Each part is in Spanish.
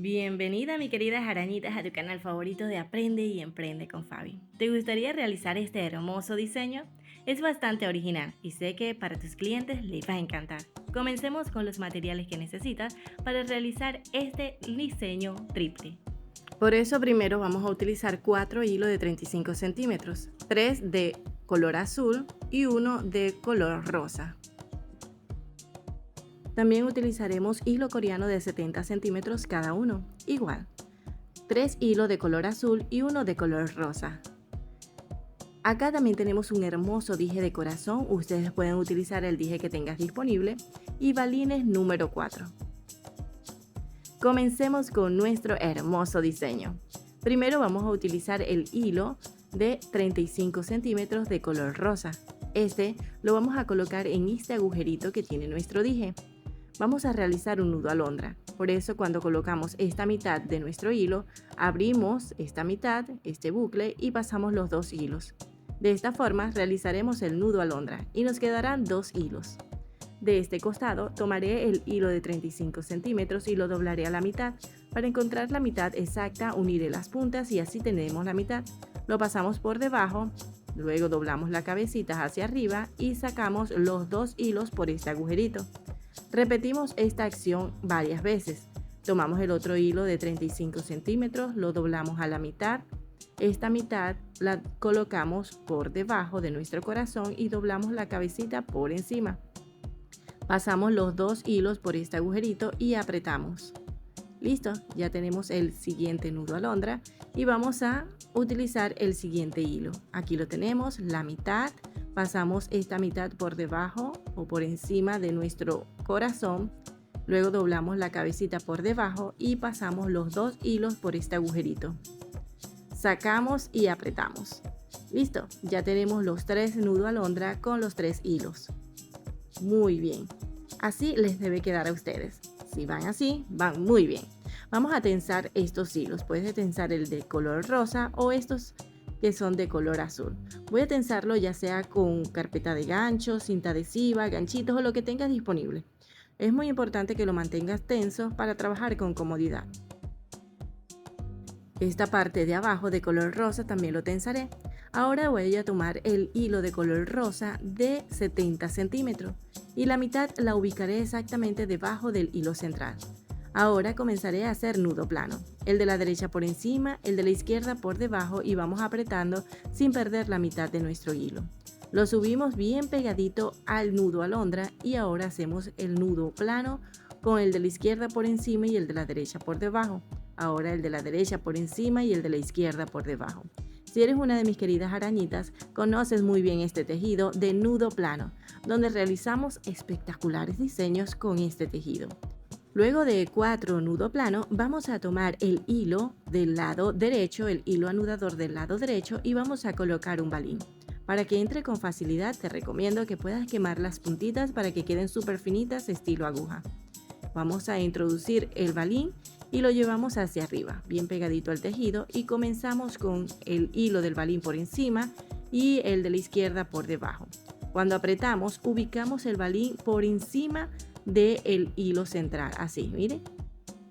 Bienvenida, mi querida arañitas, a tu canal favorito de Aprende y Emprende con Fabi. ¿Te gustaría realizar este hermoso diseño? Es bastante original y sé que para tus clientes les va a encantar. Comencemos con los materiales que necesitas para realizar este diseño triple. Por eso primero vamos a utilizar 4 hilos de 35 centímetros, 3 de color azul y 1 de color rosa. También utilizaremos hilo coreano de 70 centímetros cada uno, igual. 3 hilos de color azul y 1 de color rosa. Acá también tenemos un hermoso dije de corazón, ustedes pueden utilizar el dije que tengas disponible, y balines número 4. Comencemos con nuestro hermoso diseño. Primero vamos a utilizar el hilo de 35 centímetros de color rosa. Este lo vamos a colocar en este agujerito que tiene nuestro dije. Vamos a realizar un nudo alondra. Por eso cuando colocamos esta mitad de nuestro hilo, abrimos esta mitad, este bucle, y pasamos los dos hilos. De esta forma realizaremos el nudo alondra y nos quedarán 2 hilos. De este costado tomaré el hilo de 35 centímetros y lo doblaré a la mitad. Para encontrar la mitad exacta, uniré las puntas y así tenemos la mitad. Lo pasamos por debajo, luego doblamos la cabecita hacia arriba y sacamos los 2 hilos por este agujerito. Repetimos esta acción varias veces. Tomamos el otro hilo de 35 centímetros, lo doblamos a la mitad. Esta mitad la colocamos por debajo de nuestro corazón y doblamos la cabecita por encima. Pasamos los 2 hilos por este agujerito y apretamos. Listo, ya tenemos el siguiente nudo alondra y vamos a utilizar el siguiente hilo. Aquí lo tenemos, la mitad. Pasamos esta mitad por debajo o por encima de nuestro corazón. Luego doblamos la cabecita por debajo y pasamos los 2 hilos por este agujerito. Sacamos y apretamos. Listo, ya tenemos los 3 nudos alondra con los 3 hilos. Muy bien, así les debe quedar a ustedes. Si van así, van muy bien. Vamos a tensar estos hilos. Puedes tensar el de color rosa o estos que son de color azul. Voy a tensarlo ya sea con carpeta de gancho, cinta adhesiva, ganchitos o lo que tengas disponible. Es muy importante que lo mantengas tenso para trabajar con comodidad. Esta parte de abajo de color rosa también lo tensaré. Ahora voy a tomar el hilo de color rosa de 70 centímetros y la mitad la ubicaré exactamente debajo del hilo central. Ahora comenzaré a hacer nudo plano, el de la derecha por encima, el de la izquierda por debajo y vamos apretando sin perder la mitad de nuestro hilo. Lo subimos bien pegadito al nudo alondra y ahora hacemos el nudo plano con el de la izquierda por encima y el de la derecha por debajo. Ahora el de la derecha por encima y el de la izquierda por debajo. Si eres una de mis queridas arañitas, conoces muy bien este tejido de nudo plano, donde realizamos espectaculares diseños con este tejido. Luego de 4 nudo plano, vamos a tomar el hilo del lado derecho, el hilo anudador del lado derecho y vamos a colocar un balín. Para que entre con facilidad, te recomiendo que puedas quemar las puntitas para que queden súper finitas estilo aguja. Vamos a introducir el balín y lo llevamos hacia arriba, bien pegadito al tejido y comenzamos con el hilo del balín por encima y el de la izquierda por debajo. Cuando apretamos, ubicamos el balín por encima del hilo central, así, mire.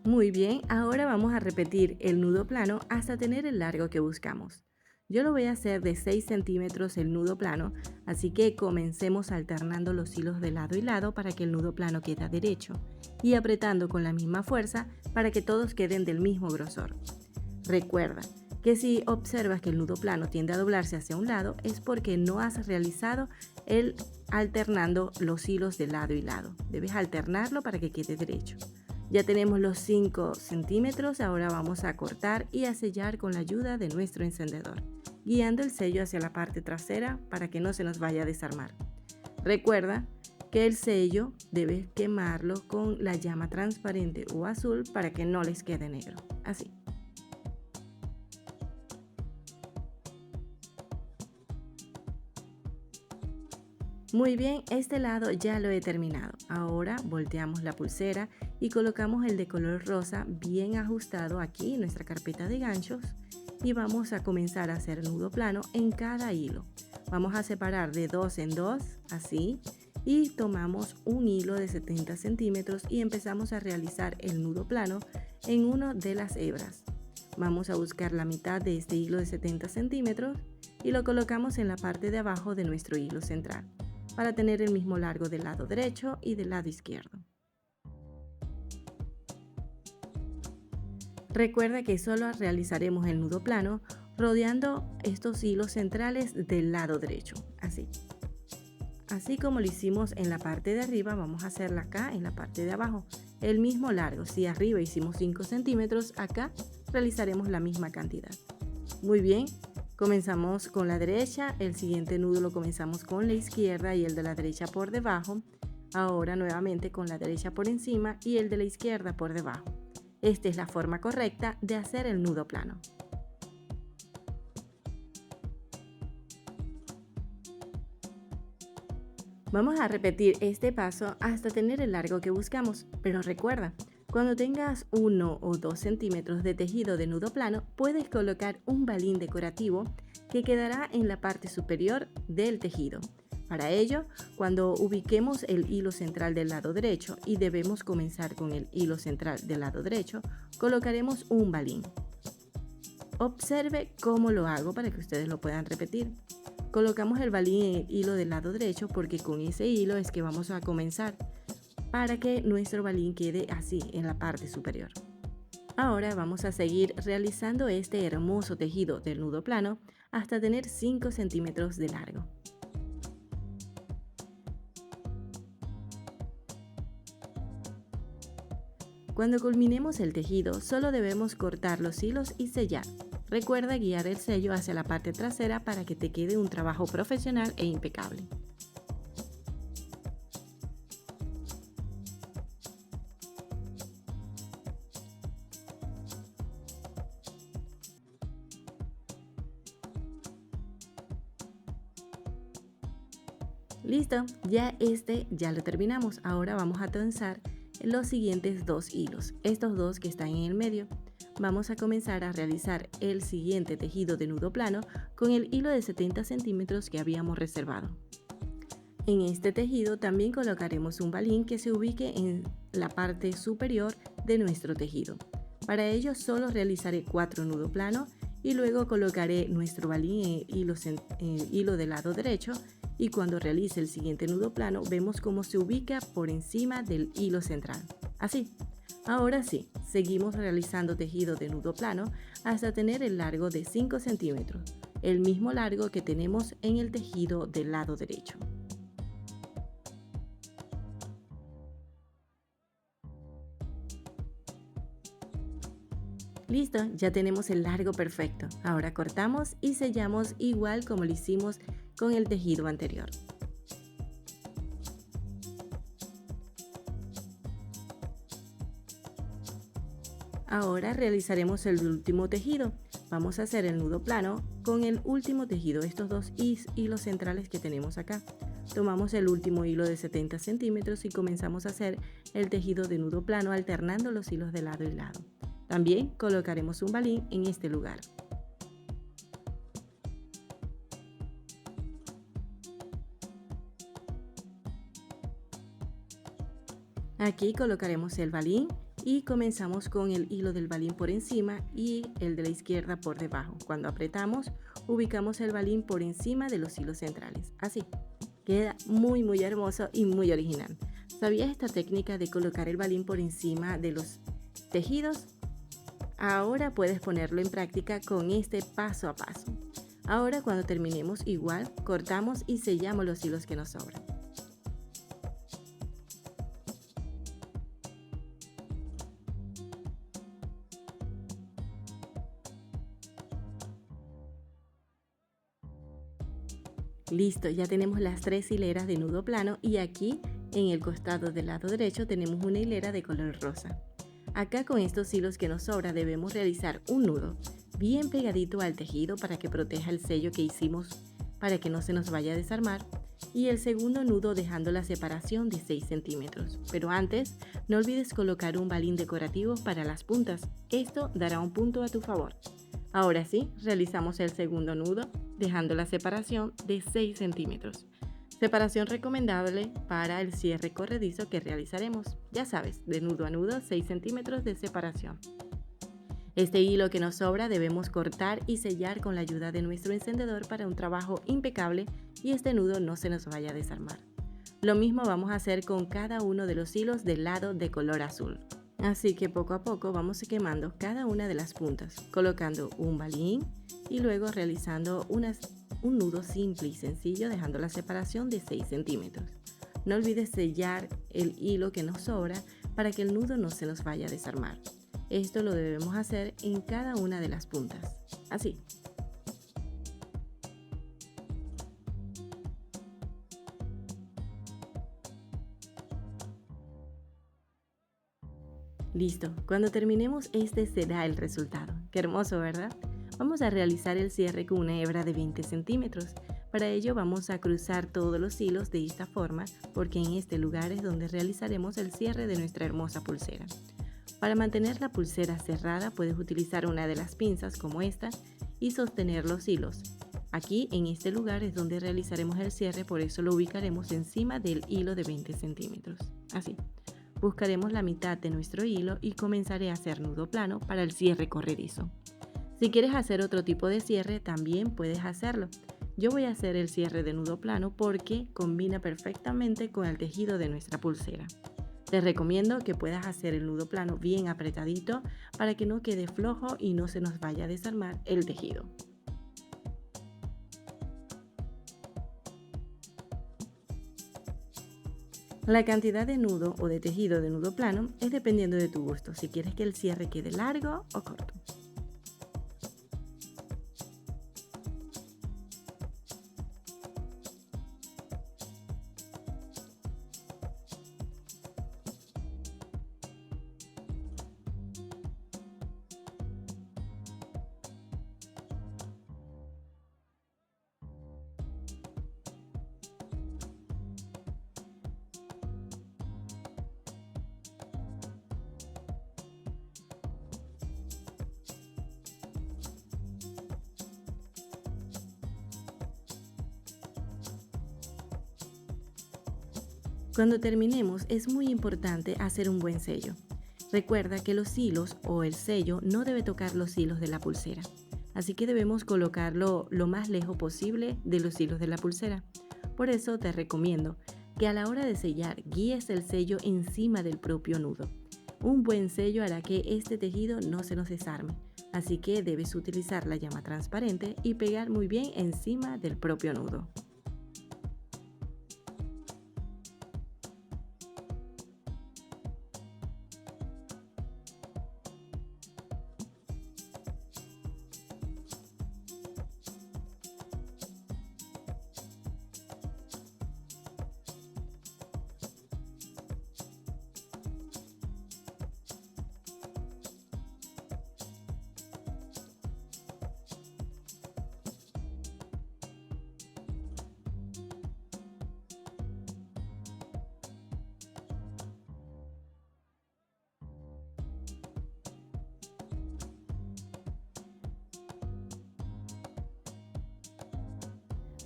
Muy bien, ahora vamos a repetir el nudo plano hasta tener el largo que buscamos. Yo lo voy a hacer de 6 centímetros el nudo plano, así que comencemos alternando los hilos de lado y lado para que el nudo plano quede derecho y apretando con la misma fuerza para que todos queden del mismo grosor. Recuerda que si observas que el nudo plano tiende a doblarse hacia un lado es porque no has realizado el alternando los hilos de lado y lado. Debes alternarlo para que quede derecho. Ya tenemos los 5 centímetros, ahora vamos a cortar y a sellar con la ayuda de nuestro encendedor, guiando el sello hacia la parte trasera para que no se nos vaya a desarmar. Recuerda que el sello debes quemarlo con la llama transparente o azul para que no les quede negro, así. Muy bien, este lado ya lo he terminado. Ahora volteamos la pulsera y colocamos el de color rosa bien ajustado aquí en nuestra carpeta de ganchos y vamos a comenzar a hacer nudo plano en cada hilo. Vamos a separar de 2 en 2, así, y tomamos un hilo de 70 centímetros y empezamos a realizar el nudo plano en una de las hebras. Vamos a buscar la mitad de este hilo de 70 centímetros y lo colocamos en la parte de abajo de nuestro hilo central, para tener el mismo largo del lado derecho y del lado izquierdo. Recuerda que solo realizaremos el nudo plano rodeando estos hilos centrales del lado derecho, así. Así como lo hicimos en la parte de arriba, vamos a hacerla acá en la parte de abajo. El mismo largo, si arriba hicimos 5 centímetros, acá realizaremos la misma cantidad. Muy bien, comenzamos con la derecha, el siguiente nudo lo comenzamos con la izquierda y el de la derecha por debajo. Ahora nuevamente con la derecha por encima y el de la izquierda por debajo. Esta es la forma correcta de hacer el nudo plano. Vamos a repetir este paso hasta tener el largo que buscamos, pero recuerda, cuando tengas 1 o 2 centímetros de tejido de nudo plano, puedes colocar un balín decorativo que quedará en la parte superior del tejido. Para ello, cuando ubiquemos el hilo central del lado derecho y debemos comenzar con el hilo central del lado derecho, colocaremos un balín. Observe cómo lo hago para que ustedes lo puedan repetir. Colocamos el balín en el hilo del lado derecho porque con ese hilo es que vamos a comenzar, para que nuestro balín quede así en la parte superior. Ahora vamos a seguir realizando este hermoso tejido del nudo plano hasta tener 5 centímetros de largo. Cuando culminemos el tejido, solo debemos cortar los hilos y sellar. Recuerda guiar el sello hacia la parte trasera para que te quede un trabajo profesional e impecable. Listo, ya lo terminamos. Ahora vamos a trenzar los siguientes 2 hilos, estos dos que están en el medio. Vamos a comenzar a realizar el siguiente tejido de nudo plano con el hilo de 70 centímetros que habíamos reservado. En este tejido también colocaremos un balín que se ubique en la parte superior de nuestro tejido. Para ello solo realizaré 4 nudos planos y luego colocaré nuestro balín en el hilo del lado derecho, y cuando realice el siguiente nudo plano vemos cómo se ubica por encima del hilo central. Así. Ahora sí, seguimos realizando tejido de nudo plano hasta tener el largo de 5 centímetros, el mismo largo que tenemos en el tejido del lado derecho. Listo, ya tenemos el largo perfecto. Ahora cortamos y sellamos igual como lo hicimos con el tejido anterior. Ahora realizaremos el último tejido. Vamos a hacer el nudo plano con el último tejido, estos dos hilos centrales que tenemos acá. Tomamos el último hilo de 70 centímetros y comenzamos a hacer el tejido de nudo plano alternando los hilos de lado y lado. También colocaremos un balín en este lugar. Aquí colocaremos el balín y comenzamos con el hilo del balín por encima y el de la izquierda por debajo. Cuando apretamos, ubicamos el balín por encima de los hilos centrales. Así. Queda muy hermoso y muy original. ¿Sabías esta técnica de colocar el balín por encima de los tejidos? Ahora puedes ponerlo en práctica con este paso a paso. Ahora cuando terminemos igual, cortamos y sellamos los hilos que nos sobran. Listo, ya tenemos las 3 hileras de nudo plano y aquí en el costado del lado derecho tenemos una hilera de color rosa. Acá con estos hilos que nos sobra debemos realizar un nudo bien pegadito al tejido para que proteja el sello que hicimos para que no se nos vaya a desarmar, y el segundo nudo dejando la separación de 6 centímetros. Pero antes, no olvides colocar un balín decorativo para las puntas, esto dará un punto a tu favor. Ahora sí, realizamos el segundo nudo dejando la separación de 6 centímetros. Separación recomendable para el cierre corredizo que realizaremos. Ya sabes, de nudo a nudo 6 centímetros de separación. Este hilo que nos sobra debemos cortar y sellar con la ayuda de nuestro encendedor para un trabajo impecable y este nudo no se nos vaya a desarmar. Lo mismo vamos a hacer con cada uno de los hilos del lado de color azul. Así que poco a poco vamos quemando cada una de las puntas, colocando un balín y luego realizando un nudo simple y sencillo dejando la separación de 6 centímetros. No olvides sellar el hilo que nos sobra para que el nudo no se nos vaya a desarmar. Esto lo debemos hacer en cada una de las puntas, así. Listo, cuando terminemos este será el resultado. Qué hermoso, ¿verdad? Vamos a realizar el cierre con una hebra de 20 centímetros. Para ello vamos a cruzar todos los hilos de esta forma porque en este lugar es donde realizaremos el cierre de nuestra hermosa pulsera. Para mantener la pulsera cerrada puedes utilizar una de las pinzas como esta y sostener los hilos. Aquí en este lugar es donde realizaremos el cierre, por eso lo ubicaremos encima del hilo de 20 centímetros. Así. Buscaremos la mitad de nuestro hilo y comenzaré a hacer nudo plano para el cierre corredizo. Si quieres hacer otro tipo de cierre también puedes hacerlo. Yo voy a hacer el cierre de nudo plano porque combina perfectamente con el tejido de nuestra pulsera. Te recomiendo que puedas hacer el nudo plano bien apretadito para que no quede flojo y no se nos vaya a desarmar el tejido. La cantidad de nudo o de tejido de nudo plano es dependiendo de tu gusto, si quieres que el cierre quede largo o corto. Cuando terminemos es muy importante hacer un buen sello. Recuerda que los hilos o el sello no debe tocar los hilos de la pulsera, así que debemos colocarlo lo más lejos posible de los hilos de la pulsera. Por eso te recomiendo que a la hora de sellar guíes el sello encima del propio nudo. Un buen sello hará que este tejido no se nos desarme, así que debes utilizar la llama transparente y pegar muy bien encima del propio nudo.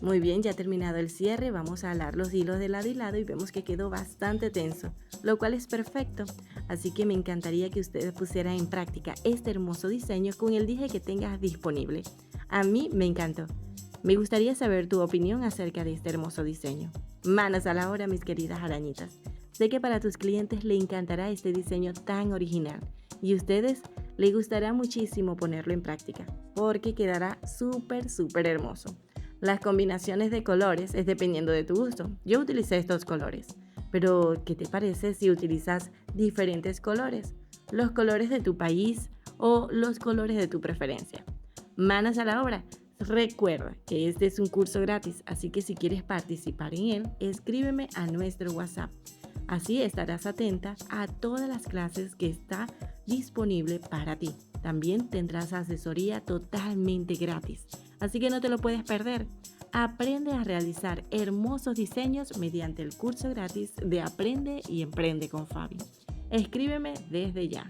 Muy bien, ya terminado el cierre, vamos a alar los hilos de lado y lado y vemos que quedó bastante tenso, lo cual es perfecto. Así que me encantaría que ustedes pusieran en práctica este hermoso diseño con el dije que tengas disponible. A mí me encantó. Me gustaría saber tu opinión acerca de este hermoso diseño. Manos a la obra, mis queridas arañitas. Sé que para tus clientes les encantará este diseño tan original y a ustedes les gustará muchísimo ponerlo en práctica porque quedará súper hermoso. Las combinaciones de colores es dependiendo de tu gusto. Yo utilicé estos colores, pero ¿qué te parece si utilizas diferentes colores? Los colores de tu país o los colores de tu preferencia. Manos a la obra. Recuerda que este es un curso gratis, así que si quieres participar en él, escríbeme a nuestro WhatsApp. Así estarás atenta a todas las clases que está disponible para ti. También tendrás asesoría totalmente gratis, así que no te lo puedes perder. Aprende a realizar hermosos diseños mediante el curso gratis de Aprende y Emprende con Fabi. Escríbeme desde ya.